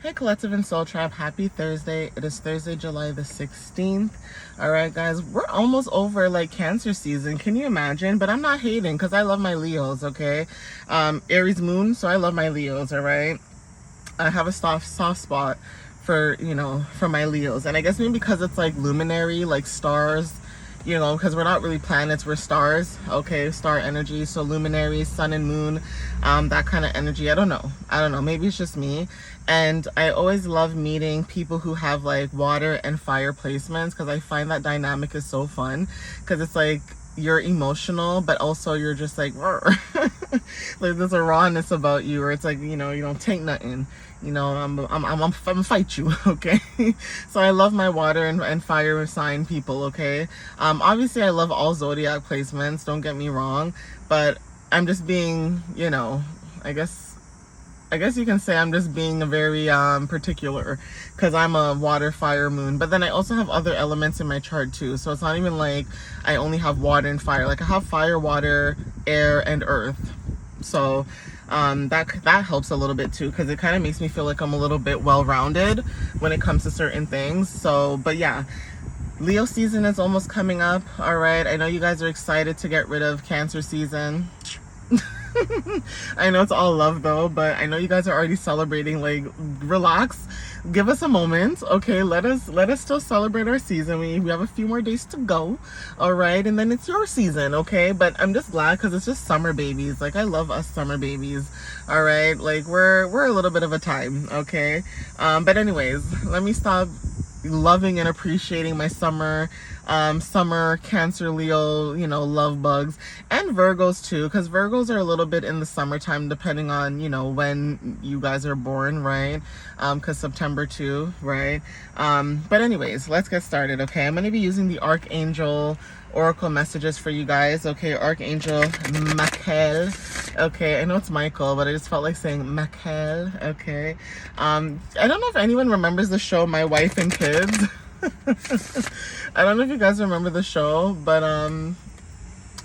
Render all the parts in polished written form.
Hey Collective and Soul Tribe, happy Thursday. It is Thursday, July the 16th. All right, guys, we're almost over like Cancer season. Can you imagine? But I'm not hating because I love my Leos, okay? Aries moon, so I love my Leos, all right? I have a soft spot for, for my Leos. And I guess maybe because it's like luminary, like stars, because we're not really planets, we're stars, okay? Star energy, so luminary, sun and moon, that kind of energy. I don't know. Maybe it's just me. And I always love meeting people who have like water and fire placements because I find that dynamic is so fun because it's like you're emotional, but also you're just like, like there's a rawness about you, or it's like, you don't take nothing. I'm fight you, okay? So I love my water and fire sign people, okay? Obviously I love all zodiac placements, don't get me wrong, but I'm just being, I guess you can say I'm just being a very particular because I'm a water, fire, moon. But then I also have other elements in my chart too. So it's not even like I only have water and fire. Like I have fire, water, air, and earth. So that helps a little bit too because it kind of makes me feel like I'm a little bit well-rounded when it comes to certain things. So, but yeah. Leo season is almost coming up. All right. I know you guys are excited to get rid of Cancer season. I know it's all love though, but I know you guys are already celebrating. Like, relax, give us a moment, okay? Let us still celebrate our season. We have a few more days to go, all right? And then it's your season, okay? But I'm just glad because it's just summer babies. Like, I love us summer babies, all right? Like, we're a little bit of a time, okay? But anyways, let me stop loving and appreciating my summer Cancer, Leo, love bugs, and Virgos too, because Virgos are a little bit in the summertime depending on when you guys are born, right? Because September too, right? But anyways, let's get started. Okay, I'm going to be using the Archangel oracle messages for you guys. Okay, Archangel Michael. Okay, I know it's Michael, but I just felt like saying Michael. Okay, I don't know if anyone remembers the show My Wife and Kids. I don't know if you guys remember the show, but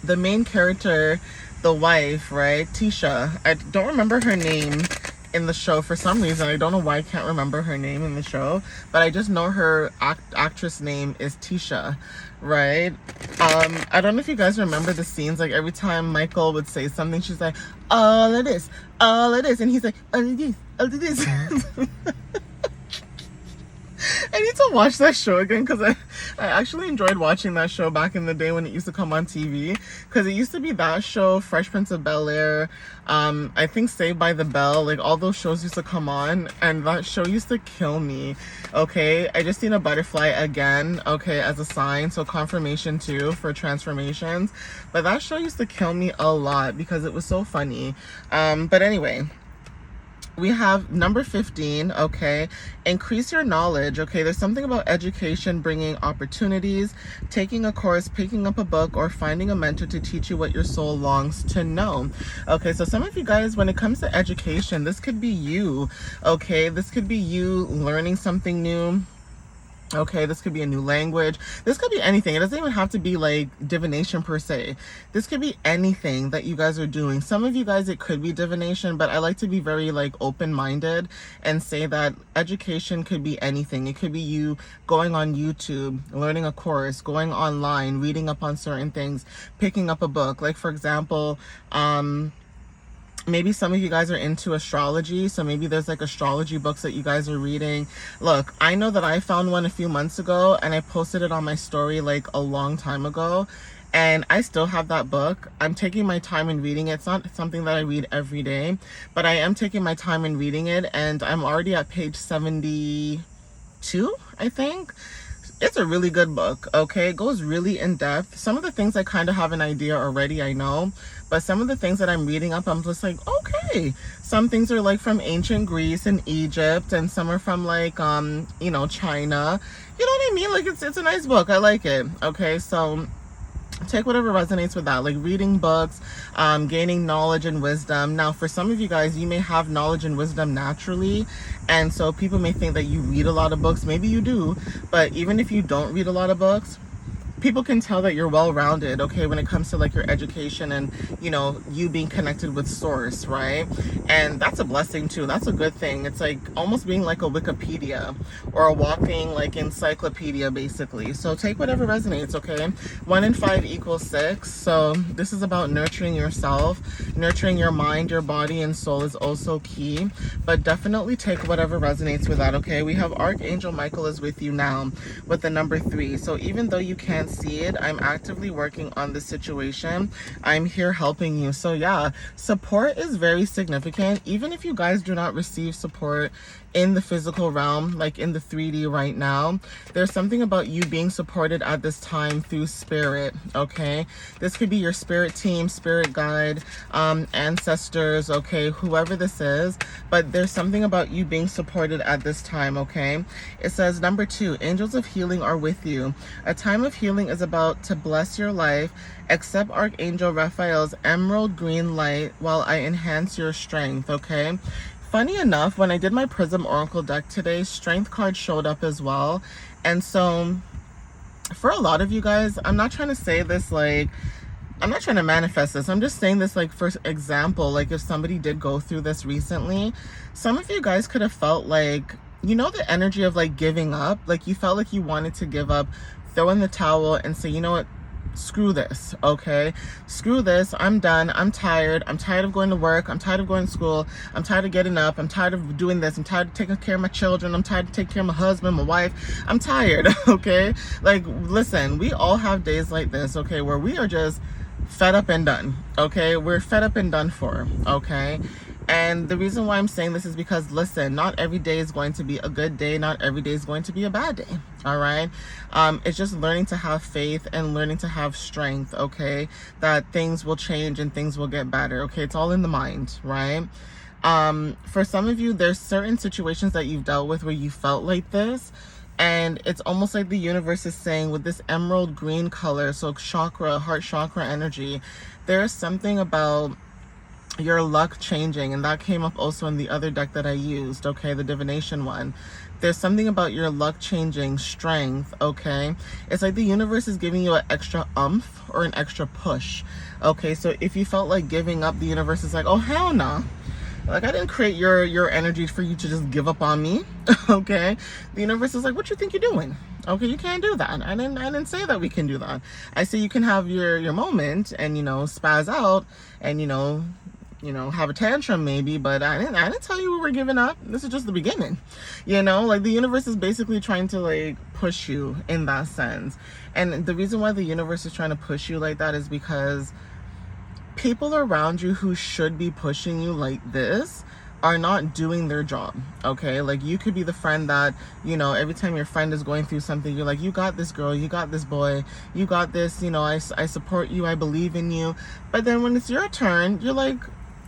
the main character, the wife, right, Tisha, I don't remember her name in the show for some reason. I don't know why I can't remember her name in the show, but I just know her actress name is Tisha, right? I don't know if you guys remember the scenes, like every time Michael would say something, she's like, all of this, and he's like, all of this. I need to watch that show again because I actually enjoyed watching that show back in the day when it used to come on TV, because it used to be that show, Fresh Prince of Bel-Air, I think Saved by the Bell, like all those shows used to come on and that show used to kill me. Okay, I just seen a butterfly again, okay, as a sign, so confirmation too for transformations, but that show used to kill me a lot because it was so funny. But anyway, we have number 15, okay, increase your knowledge. Okay, there's something about education bringing opportunities, taking a course, picking up a book, or finding a mentor to teach you what your soul longs to know. Okay, so some of you guys, when it comes to education, this could be you. Okay, this could be you learning something new. Okay, this could be a new language. This could be anything. It doesn't even have to be like divination per se. This could be anything that you guys are doing. Some of you guys, it could be divination, but I like to be very like open-minded and say that education could be anything. It could be you going on YouTube, learning a course, going online, reading up on certain things, picking up a book. Like for example, maybe some of you guys are into astrology, so maybe there's like astrology books that you guys are reading. Look, I know that I found one a few months ago and I posted it on my story like a long time ago, and I still have that book. I'm taking my time in reading it. It's not something that I read every day, but I am taking my time in reading it, and I'm already at page 72, I think. It's a really good book, okay? It goes really in depth. Some of the things I kind of have an idea already, I know, but some of the things that I'm reading up, I'm just like, okay. Some things are like from ancient Greece and Egypt, and some are from like, China. You know what I mean? Like it's a nice book. I like it, okay? So take whatever resonates with that, like reading books, gaining knowledge and wisdom. Now for some of you guys, you may have knowledge and wisdom naturally, and so people may think that you read a lot of books. Maybe you do, but even if you don't read a lot of books, people can tell that you're well-rounded, okay, when it comes to like your education and, you know, you being connected with source, right? And that's a blessing too. That's a good thing. It's like almost being like a Wikipedia or a walking like encyclopedia, basically. So take whatever resonates, okay? 1 and 5 equals 6. So this is about nurturing yourself. Nurturing your mind, your body, and soul is also key, but definitely take whatever resonates with that, okay? We have Archangel Michael is with you now with the number 3. So even though you can't see it, I'm actively working on the situation. I'm here helping you. So yeah, support is very significant. Even if you guys do not receive support in the physical realm, like in the 3D right now, there's something about you being supported at this time through spirit, okay? This could be your spirit team, spirit guide, ancestors, okay, whoever this is, but there's something about you being supported at this time, okay? It says number 2, angels of healing are with you. A time of healing is about to bless your life. Accept Archangel Raphael's emerald green light while I enhance your strength, okay? Funny enough, when I did my Prism Oracle deck today, Strength card showed up as well. And so, for a lot of you guys, I'm not trying to say this like, I'm not trying to manifest this. I'm just saying this like for example, like if somebody did go through this recently, some of you guys could have felt like, you know, the energy of like giving up. Like you felt like you wanted to give up, throw in the towel and say, you know what? Screw this, okay? Screw this. I'm done. I'm tired. I'm tired of going to work. I'm tired of going to school. I'm tired of getting up. I'm tired of doing this. I'm tired of taking care of my children. I'm tired of taking care of my husband, my wife. I'm tired, okay? Like, listen, we all have days like this, okay, where we are just fed up and done, okay? We're fed up and done for, okay? And the reason why I'm saying this is because, listen, not every day is going to be a good day. Not every day is going to be a bad day. All right. It's just learning to have faith and learning to have strength. Okay. That things will change and things will get better. Okay. It's all in the mind. Right. For some of you, there's certain situations that you've dealt with where you felt like this. And it's almost like the universe is saying with this emerald green color, so chakra, heart chakra energy, there's something about your luck changing, and that came up also in the other deck that I used, okay, the divination one. There's something about your luck changing, strength, okay? It's like the universe is giving you an extra oomph or an extra push, okay? So if you felt like giving up, the universe is like, oh, hell no. Like, I didn't create your energy for you to just give up on me, okay? The universe is like, what you think you're doing? Okay, you can't do that. I didn't say that we can do that. I say you can have your moment and, you know, spaz out and, you know, have a tantrum maybe, but I didn't tell you we were giving up. This is just the beginning, you know, like the universe is basically trying to like push you in that sense. And the reason why the universe is trying to push you like that is because people around you who should be pushing you like this are not doing their job, okay? Like you could be the friend that, you know, every time your friend is going through something, you're like, you got this girl, you got this boy, you got this, you know, I support you, I believe in you. But then when it's your turn, you're like,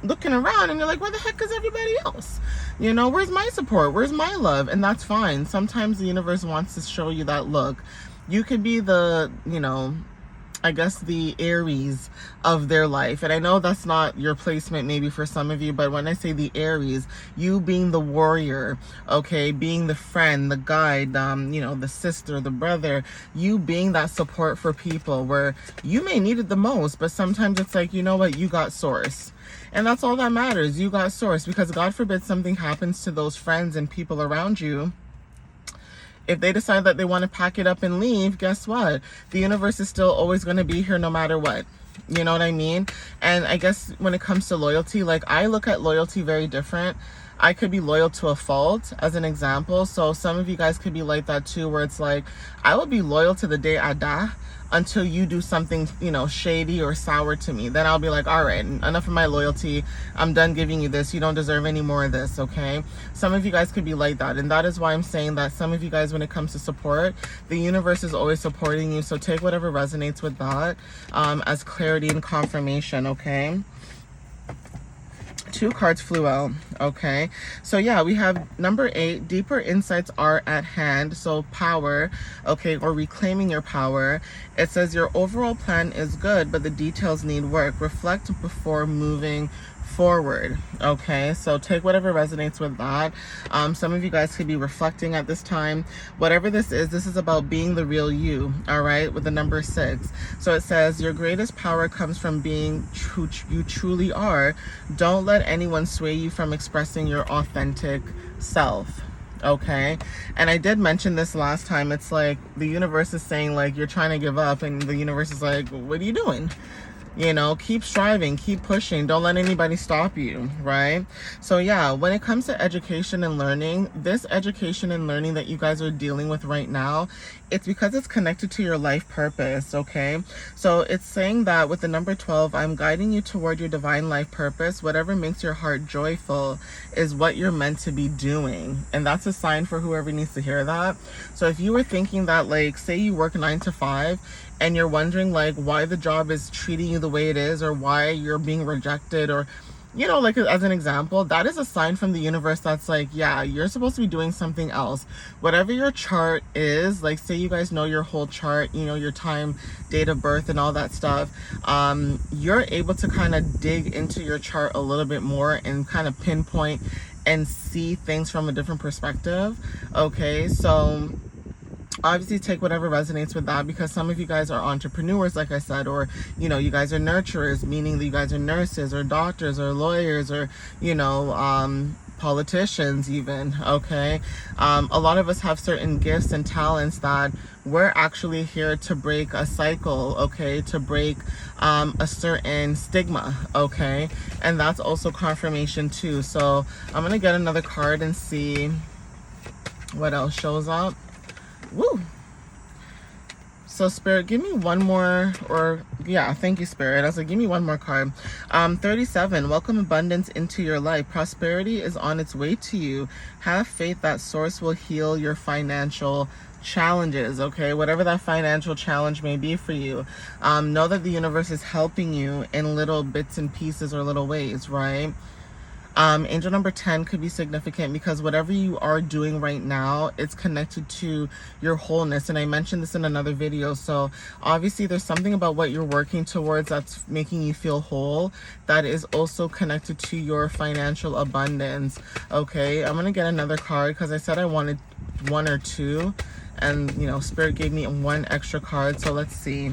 looking around and you're like, where the heck is everybody else? You know, where's my support? Where's my love? And that's fine. Sometimes the universe wants to show you that, look, you could be the, you know, I guess the Aries of their life. And I know that's not your placement maybe for some of you, but when I say the Aries, you being the warrior, okay, being the friend, the guide, you know, the sister, the brother, you being that support for people where you may need it the most, but sometimes it's like, you know what, you got source. And that's all that matters. You got source, because God forbid something happens to those friends and people around you. If they decide that they want to pack it up and leave, guess what? The universe is still always going to be here no matter what. You know what I mean? And I guess when it comes to loyalty, like I look at loyalty very different. I could be loyal to a fault, as an example. So some of you guys could be like that too, where it's like, I will be loyal to the day I die until you do something, you know, shady or sour to me. Then I'll be like, all right, enough of my loyalty. I'm done giving you this. You don't deserve any more of this, okay? Some of you guys could be like that. And that is why I'm saying that some of you guys, when it comes to support, the universe is always supporting you. So take whatever resonates with that as clarity and confirmation, okay? 2 cards flew out, okay? So yeah, we have number 8, deeper insights are at hand. So power, okay, or reclaiming your power. It says your overall plan is good, but the details need work. Reflect before moving forward. Okay, so take whatever resonates with that. Some of you guys could be reflecting at this time. Whatever this is about being the real you. All right, with the number 6. So it says your greatest power comes from being who you truly are. Don't let anyone sway you from expressing your authentic self. Okay, and I did mention this last time. It's like the universe is saying like you're trying to give up, and the universe is like, what are you doing? You know, keep striving, keep pushing. Don't let anybody stop you, right? So yeah, when it comes to education and learning, this education and learning that you guys are dealing with right now, it's because it's connected to your life purpose, okay? So it's saying that with the number 12, I'm guiding you toward your divine life purpose. Whatever makes your heart joyful is what you're meant to be doing. And that's a sign for whoever needs to hear that. So if you were thinking that, like, say you work 9 to 5, and you're wondering like why the job is treating you the way it is, or why you're being rejected, or, you know, like as an example, that is a sign from the universe that's like, yeah, you're supposed to be doing something else. Whatever your chart is, like say you guys know your whole chart, you know, your time, date of birth and all that stuff, you're able to kind of dig into your chart a little bit more and kind of pinpoint and see things from a different perspective. Okay, so obviously take whatever resonates with that, because some of you guys are entrepreneurs, like I said, or, you know, you guys are nurturers, meaning that you guys are nurses or doctors or lawyers or, you know, politicians even. Okay, a lot of us have certain gifts and talents that we're actually here to break a cycle, okay, to break a certain stigma, okay, and that's also confirmation too. So I'm gonna get another card and see what else shows up. Woo! So Spirit, give me one more, or yeah, thank you, Spirit. I was like, give me one more card. 37, welcome abundance into your life. Prosperity is on its way to you. Have faith that Source will heal your financial challenges, okay? Whatever that financial challenge may be for you. Know that the universe is helping you in little bits and pieces or little ways, right? Angel number 10 could be significant because whatever you are doing right now, it's connected to your wholeness. And I mentioned this in another video. So obviously there's something about what you're working towards that's making you feel whole that is also connected to your financial abundance. Okay, I'm going to get another card because I said I wanted one or two. And, you know, Spirit gave me one extra card. So let's see.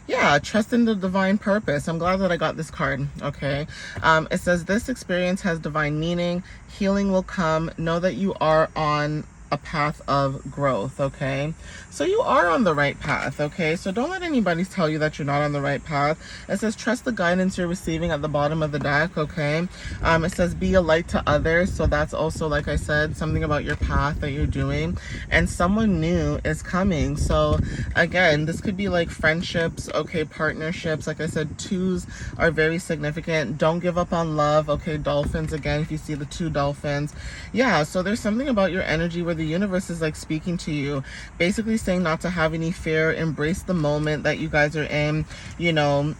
Yeah, trust in the divine purpose. I'm glad that I got this card. Okay. It says this experience has divine meaning. Healing will come. Know that you are on a path of growth. Okay, so you are on the right path. Okay, so don't let anybody tell you that you're not on the right path. It says trust the guidance you're receiving at the bottom of the deck. Okay, it says be a light to others. So that's also, like I said, something about your path that you're doing, and someone new is coming. So again, this could be like friendships, okay, partnerships. Like I said, 2s are very significant. Don't give up on love. Okay, dolphins, again, if you see the 2 dolphins, yeah, so there's something about your energy where the universe is like speaking to you, basically saying not to have any fear, embrace the moment that you guys are in. You know,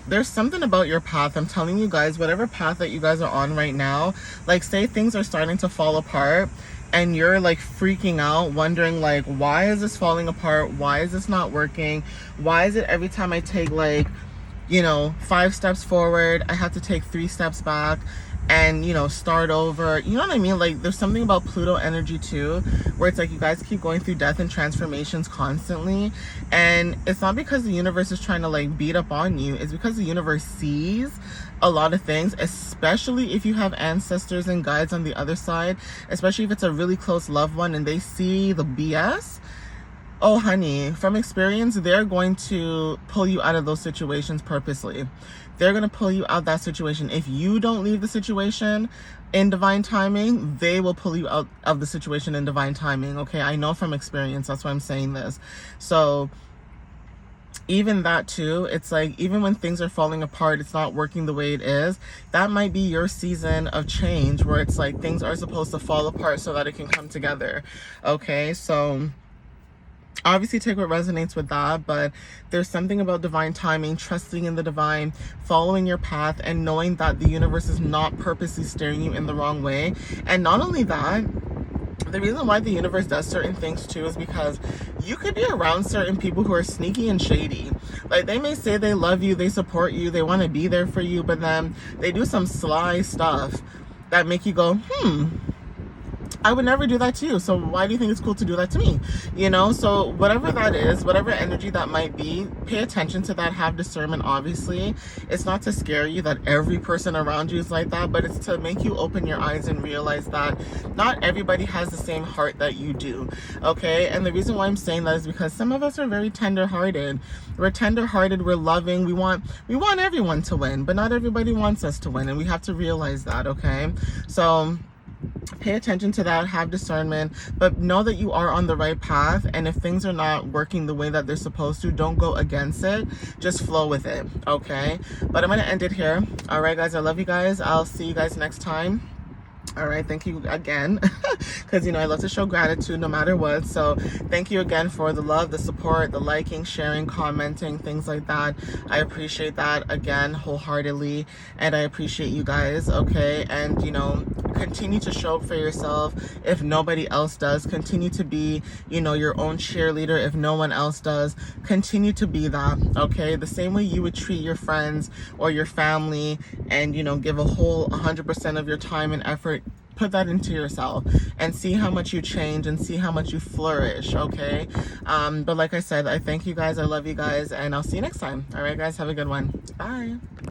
there's something about your path. I'm telling you guys, whatever path that you guys are on right now, like say things are starting to fall apart and you're like freaking out, wondering like, why is this falling apart? Why is this not working? Why is it every time I take like, you know, 5 steps forward, I have to take 3 steps back and, you know, start over? You know what I mean? Like there's something about Pluto energy too, where it's like you guys keep going through death and transformations constantly. And it's not because the universe is trying to like beat up on you. It's because the universe sees a lot of things, especially if you have ancestors and guides on the other side, especially if it's a really close loved one and they see the BS. Oh, honey, from experience, they're going to pull you out of those situations purposely. They're going to pull you out that situation. If you don't leave the situation in divine timing, they will pull you out of the situation in divine timing. Okay, I know from experience. That's why I'm saying this. So even that too, it's like, even when things are falling apart, it's not working the way it is, that might be your season of change, where it's like things are supposed to fall apart so that it can come together. Okay, so obviously take what resonates with that, but there's something about divine timing, trusting in the divine, following your path, and knowing that the universe is not purposely steering you in the wrong way. And not only that, The reason why the universe does certain things too is because you could be around certain people who are sneaky and shady. Like, they may say they love you, they support you, they want to be there for you, but then they do some sly stuff that make you go, I would never do that to you, so why do you think it's cool to do that to me? You know, so whatever that is, whatever energy that might be, pay attention to that, have discernment. Obviously, it's not to scare you that every person around you is like that, but it's to make you open your eyes and realize that not everybody has the same heart that you do, okay? And the reason why I'm saying that is because some of us are very tender-hearted. We're tender-hearted, we're loving, we want everyone to win, but not everybody wants us to win, and we have to realize that, okay? So pay attention to that, have discernment, but know that you are on the right path. And if things are not working the way that they're supposed to, don't go against it, just flow with it, okay? But I'm gonna end it here. All right, guys, I love you guys. I'll see you guys next time. All right, thank you again, because I love to show gratitude no matter what. So thank you again for the love, the support, the liking, sharing, commenting, things like that. I appreciate that again wholeheartedly, and I appreciate you guys, okay? And continue to show up for yourself if nobody else does. Continue to be your own cheerleader if no one else does. Continue to be that, okay? The same way you would treat your friends or your family, and give a whole 100% of your time and effort. Put that into yourself and see how much you change and see how much you flourish, okay? But like I said, I thank you guys, I love you guys, and I'll see you next time. All right, guys, have a good one. Bye.